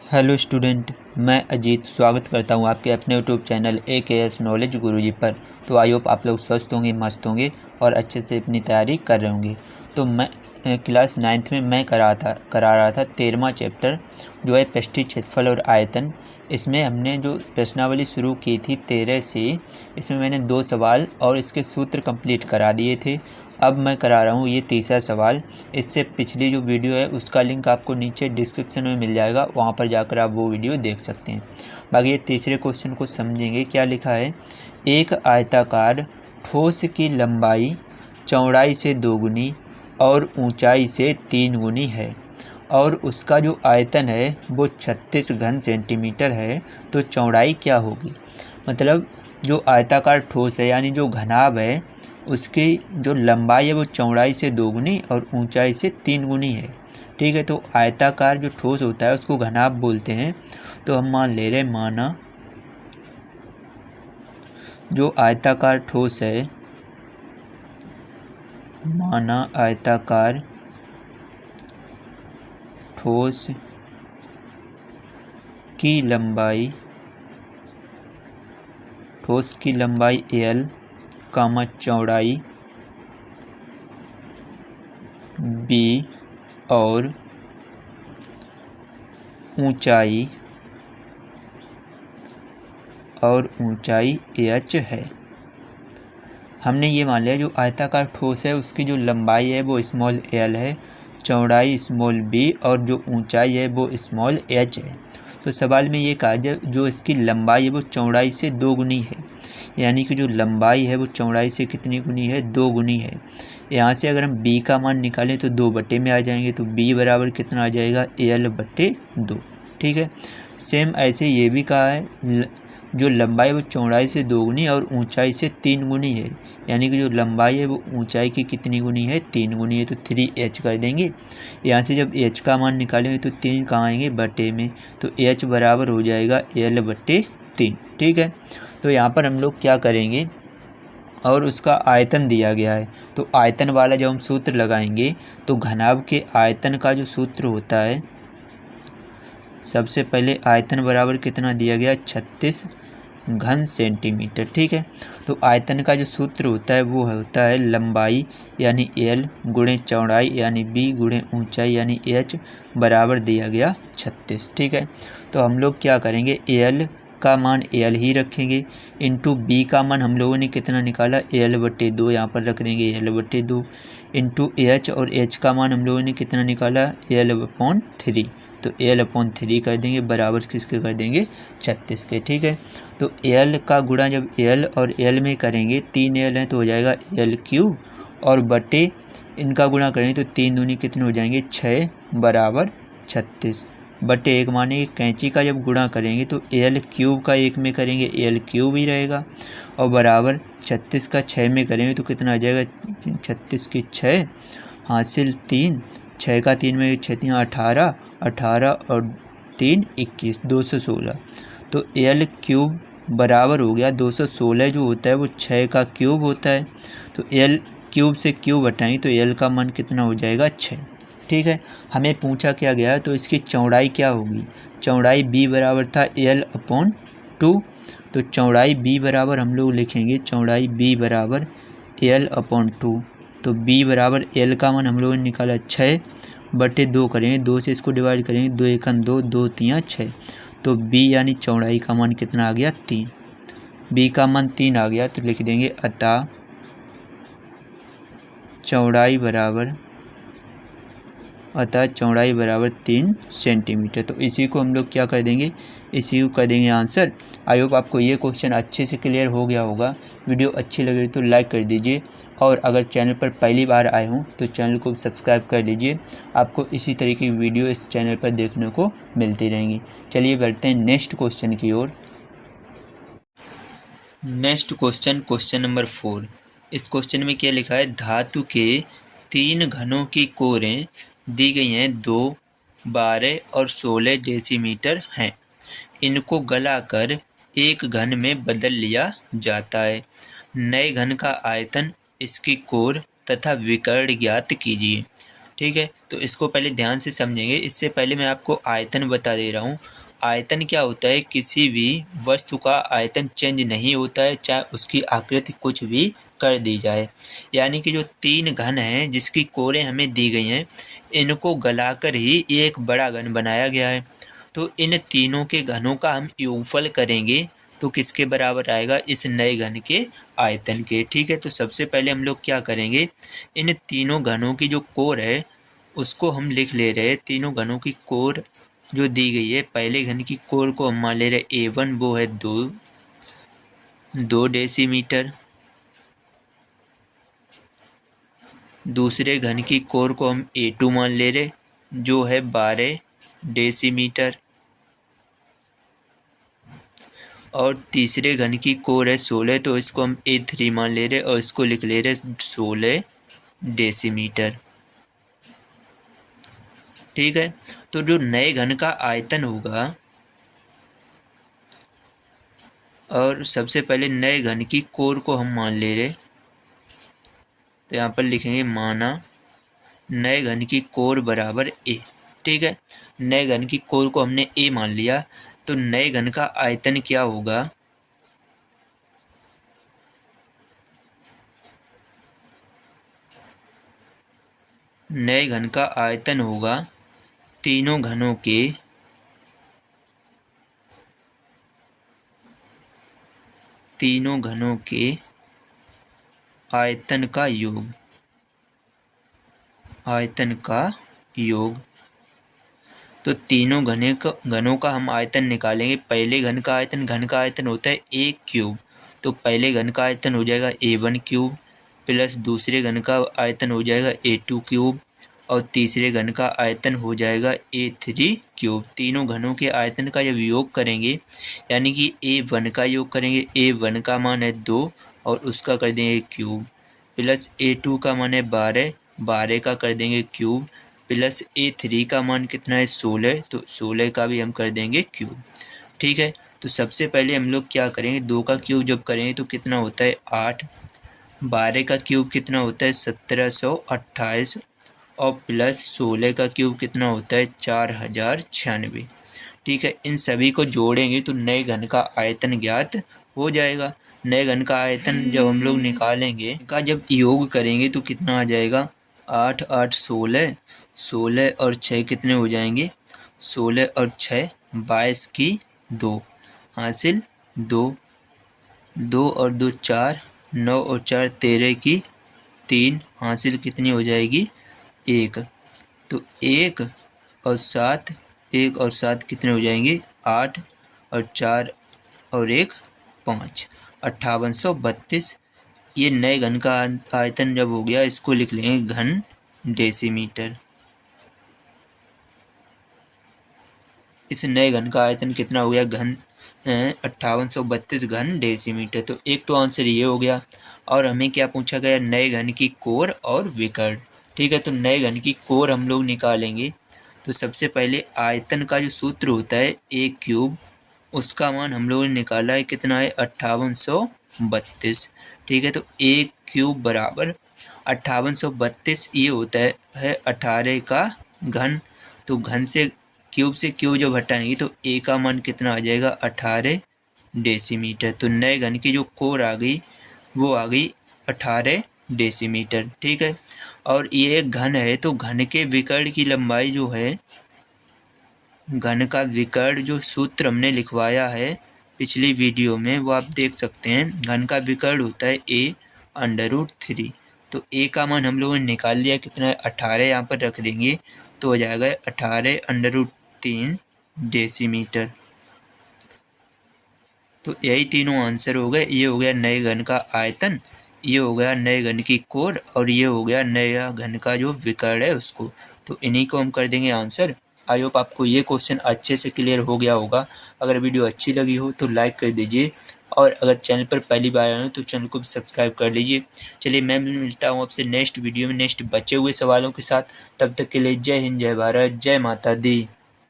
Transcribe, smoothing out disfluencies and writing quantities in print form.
Hello student, मैं अजीत स्वागत करता हूं आपके अपने यूट्यूब चैनल AKS नॉलेज गुरुजी पर। तो आई होप आप लोग स्वस्थ होंगे, मस्त होंगे और अच्छे से अपनी तैयारी कर रहे होंगे। तो मैं क्लास 9th में मैं करा रहा था 13वां चैप्टर जो है पृष्ठीय क्षेत्रफल और आयतन। इसमें हमने जो प्रश्नावली शुरू की थी 13 से, इसमें मैंने 2 सवाल और इसके सूत्र कंप्लीट करा दिए थे। अब मैं करा रहा हूँ ये तीसरा सवाल। इससे पिछली जो वीडियो है उसका लिंक आपको नीचे डिस्क्रिप्शन में मिल जाएगा, वहाँ पर जाकर आप वो वीडियो देख सकते हैं। बाकी ये तीसरे क्वेश्चन को समझेंगे। क्या लिखा है, एक आयताकार ठोस की लंबाई चौड़ाई से 2 गुनी और ऊंचाई से 3 गुनी है और उसका जो आयतन है वो 36 घन सेंटीमीटर है, तो चौड़ाई क्या होगी। मतलब जो आयताकार ठोस है यानी जो घनाभ है, उसकी जो लंबाई है वो चौड़ाई से 2 गुनी और ऊंचाई से 3 गुनी है। ठीक है, तो आयताकार जो ठोस होता है उसको घनाभ बोलते हैं। तो हम मान ले रहे, माना जो आयताकार ठोस है, माना आयताकार ठोस की लंबाई L, चौड़ाई B और ऊंचाई H है। हमने ये मान लिया जो आयताकार ठोस है उसकी जो लंबाई है वो स्मॉल l है, चौड़ाई स्मॉल b और जो ऊंचाई है वो स्मॉल h है। तो सवाल में ये कहा जो इसकी लंबाई है वो चौड़ाई से 2 गुनी है, यानी कि जो लंबाई है वो चौड़ाई से कितनी गुनी है, 2 गुनी है। यहाँ से अगर हम b का मान निकालें तो 2 बटे में आ जाएंगे, तो b बराबर कितना आ जाएगा, l/2। ठीक है, सेम ऐसे ये भी कहा है जो लंबाई वो चौड़ाई से 2 गुनी और ऊंचाई से 3 गुनी है, यानी कि जो लंबाई है वो ऊंचाई की कितनी गुनी है, 3 गुनी है, तो 3h कर देंगे। यहाँ से जब h का मान निकालेंगे तो 3 कहाँ आएंगे, बटे में, तो h बराबर हो जाएगा l/3। ठीक है, तो यहाँ पर हम लोग क्या करेंगे, और उसका आयतन दिया गया है, तो आयतन वाला जब हम सूत्र लगाएंगे तो घनाभ के आयतन का जो सूत्र होता है, सबसे पहले आयतन बराबर कितना दिया गया, 36 घन सेंटीमीटर। ठीक है, तो आयतन का जो सूत्र होता है वो होता है लंबाई यानी L गुणे चौड़ाई यानी B गुणे ऊंचाई यानी H बराबर दिया गया 36। ठीक है, तो हम लोग क्या करेंगे, L का मान L ही रखेंगे, इंटू B का मान हम लोगों ने कितना निकाला, l/2, यहाँ पर रख देंगे l/2, इंटू H और H का मान हम लोगों ने कितना निकाला, l/3, तो l/3 कर देंगे, बराबर किसके कर देंगे, 36 के। ठीक है, तो L का गुणा जब L और L में करेंगे, 3L है तो हो जाएगा L³ और बटे इनका गुणा करेंगे तो 3 दूनी कितने हो जाएंगे, 6 बराबर 36 बटे 1 माने कैंची का जब गुणा करेंगे तो L³ का 1 में करेंगे L³ ही रहेगा और बराबर 36 का 6 में करेंगे तो कितना आ जाएगा, 36 की 6 हासिल 3, 6 का 3 में 6 3 18, 18 और 3 21, 216। तो L³ बराबर हो गया 216, जो होता है वो 6 का क्यूब होता है, तो L³ से क्यूब हटाएंगे तो L का मान कितना हो जाएगा, 6। ठीक है, हमें पूछा क्या गया है, तो इसकी चौड़ाई क्या होगी, चौड़ाई B बराबर था L/2, तो चौड़ाई B बराबर हम लोग लिखेंगे, चौड़ाई B बराबर L/2, तो B बराबर L का मान हम लोगों ने निकाला 6 बटे 2 करेंगे, 2 से इसको डिवाइड करेंगे, 2 1 2, 2 3 6, तो B यानी चौड़ाई का मान कितना आ गया, 3। B का मान 3 आ गया तो लिख देंगे अतः चौड़ाई बराबर 3 सेंटीमीटर। तो इसी को हम लोग क्या कर देंगे, इसी को कर देंगे आंसर। आई होप आपको ये क्वेश्चन अच्छे से क्लियर हो गया होगा। वीडियो अच्छी लग रही तो लाइक कर दीजिए और अगर चैनल पर पहली बार आए हों तो चैनल को सब्सक्राइब कर लीजिए। आपको इसी तरीके की वीडियो इस चैनल पर देखने को मिलती रहेंगी। चलिए बढ़ते हैं नेक्स्ट क्वेश्चन की ओर। Next question number 4। इस क्वेश्चन में क्या लिखा है, धातु के 3 घनों की कोरें दी गई हैं, 2, 12 और 16 डेसीमीटर हैं। इनको गलाकर एक घन में बदल लिया जाता है। नए घन का आयतन, इसकी कोर तथा विकर्ण ज्ञात कीजिए। ठीक है, तो इसको पहले ध्यान से समझेंगे। इससे पहले मैं आपको आयतन बता दे रहा हूँ। आयतन क्या होता है? किसी भी वस्तु का आयतन चेंज नहीं होता है, चाहे उसकी आकृति कुछ भी कर दी जाए। यानी कि जो 3 घन हैं जिसकी कोरें हमें दी गई हैं, इनको गलाकर ही एक बड़ा घन बनाया गया है। तो इन तीनों के घनों का हम योगफल करेंगे तो किसके बराबर आएगा? इस नए घन के आयतन के। ठीक है, तो सबसे पहले हम लोग क्या करेंगे, इन तीनों घनों की जो कोर है उसको हम लिख ले रहे हैं। तीनों घनों की कोर जो दी गई है, पहले घन की कोर को हम मान ले रहे A1, वो है 2 डेसीमीटर। दूसरे घन की कोर को हम A2 मान ले रहे, जो है 12 डेसीमीटर। और तीसरे घन की कोर है 16, तो इसको हम A3 मान ले रहे और इसको लिख ले रहे 16 डेसीमीटर। ठीक है, तो जो नए घन का आयतन होगा, और सबसे पहले नए घन की कोर को हम मान ले रहे, तो यहाँ पर लिखेंगे माना नए घन की कोर बराबर A। ठीक है, नए घन की कोर को हमने A मान लिया, तो नए घन का आयतन क्या होगा? नए घन का आयतन होगा तीनों घनों के आयतन का योग। तो तीनों घनों का हम आयतन निकालेंगे। पहले घन का आयतन होता है A क्यूब, तो पहले घन का आयतन हो जाएगा A1 क्यूब, प्लस दूसरे घन का आयतन हो जाएगा A2 क्यूब, और तीसरे घन का आयतन हो जाएगा A3 क्यूब। तीनों घनों के आयतन का जब योग करेंगे, यानी कि A1 का योग करेंगे, A1 का मान है 2 और उसका कर देंगे क्यूब, प्लस A2 का मान है 12 का कर देंगे क्यूब, प्लस A3 का मान कितना है 16, तो 16 का भी हम कर देंगे क्यूब। ठीक है, तो सबसे पहले हम लोग क्या करेंगे, 2 का क्यूब जब करेंगे तो कितना होता है 8, 12 का क्यूब कितना होता है 1728, और प्लस 16 का क्यूब कितना होता है 4096। ठीक है, इन सभी को जोड़ेंगे तो नए घन का आयतन ज्ञात हो जाएगा। नए घन का आयतन जब हम लोग निकालेंगे, का जब योग करेंगे तो कितना आ जाएगा? 8 8 16, 16 और 6 कितने हो जाएंगे? 16 और 6 22 की 2 हासिल 2, 2 और 2 4, 9 और 4 13 की 3 हासिल कितनी हो जाएगी? 1। तो 1 और 7, 1 और 7 कितने हो जाएंगे? 8, और 4 और 1 5, 5832। ये नए घन का आयतन जब हो गया, इसको लिख लेंगे घन डेसीमीटर। इस नए घन का आयतन कितना हो गया? घन 5832 घन डेसीमीटर। तो एक तो आंसर ये हो गया। और हमें क्या पूछा गया? नए घन की कोर और विकर्ण। ठीक है, तो नए घन की कोर हम लोग निकालेंगे। तो सबसे पहले आयतन का जो सूत्र होता है A क्यूब, उसका मान हम लोगों ने निकाला है, कितना है? 5832। ठीक है, तो A क्यूब बराबर 5832 ये होता है 18 का घन। तो घन से क्यूब जब हटाएंगे तो A का मान कितना आ जाएगा? 18 डेसीमीटर। तो नए घन की जो कोर आ गई वो आ गई 18 डेसीमीटर। ठीक है, और ये एक घन है, तो घन के विकर्ण की लंबाई जो है, घन का विकर्ण जो सूत्र हमने लिखवाया है पिछली वीडियो में, वो आप देख सकते हैं। घन का विकर्ण होता है A√3। तो A का मान हम लोगों ने निकाल लिया, कितना है? 18 यहाँ पर रख देंगे तो हो जाएगा 18√3 डेसीमीटर। तो यही तीनों आंसर हो गए। ये हो गया नए घन का आयतन, ये हो गया नए घन की कोर, और ये हो गया नया घन का जो विकर्ण है उसको। तो इन्हीं को हम कर देंगे आंसर। आई होप आपको ये क्वेश्चन अच्छे से क्लियर हो गया होगा। अगर वीडियो अच्छी लगी हो तो लाइक कर दीजिए, और अगर चैनल पर पहली बार आए हो तो चैनल को भी सब्सक्राइब कर लीजिए। चलिए, मैं मिलता हूँ आपसे नेक्स्ट वीडियो में नेक्स्ट बचे हुए सवालों के साथ। तब तक के लिए जय हिंद, जय भारत, जय माता दी।